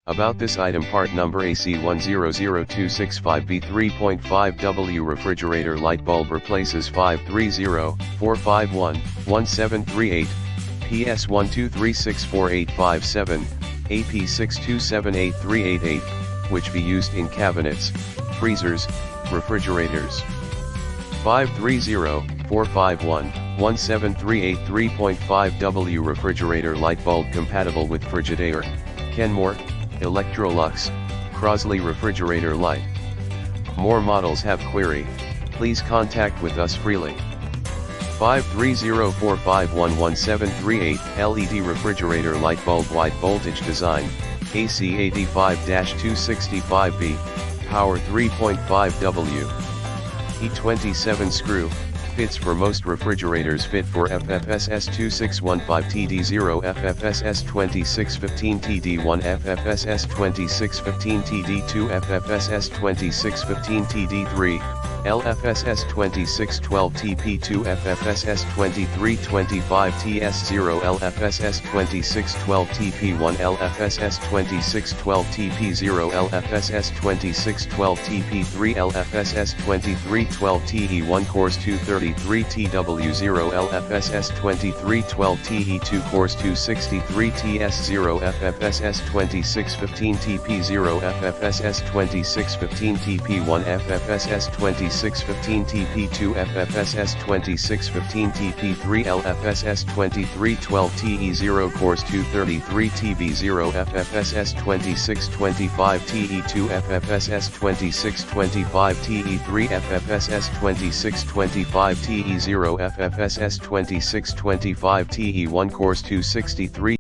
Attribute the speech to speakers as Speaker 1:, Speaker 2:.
Speaker 1: About this item, part number AC100265B 3.5W refrigerator light bulb replaces 530-451-1738, PS12364857, AP6278388, which be used in cabinets, freezers, refrigerators. 530-451-1738 3.5W refrigerator light bulb compatible with Frigidaire, Kenmore, Electrolux, Crosley refrigerator light. More models have query, please contact with us freely. 530-451-1738 LED refrigerator light bulb wide voltage design, AC85-265B, power 3.5W. E27 screw, fits for most refrigerators, fit for FFSS 2615TD0, FFSS 2615TD1, FFSS 2615TD2, FFSS 2615TD3, LFSS 2612TP2, FFSS 2325TS0, LFSS 2612TP1, LFSS 2612TP0, LFSS 2612TP3, LFSS 2312TE1 course 233TW0, LFSS 2312TE2 course 263TS0, FFSS 2615TP0, FFSS 2615TP1, FFSS 2615TP2, FFSS 2615TP3, LFSS 2312TE0 course 233TB0, FFSS 2625TE2, FFSS 2625TE3, FFSS 2625TE0, FFSS 2625TE1 course 263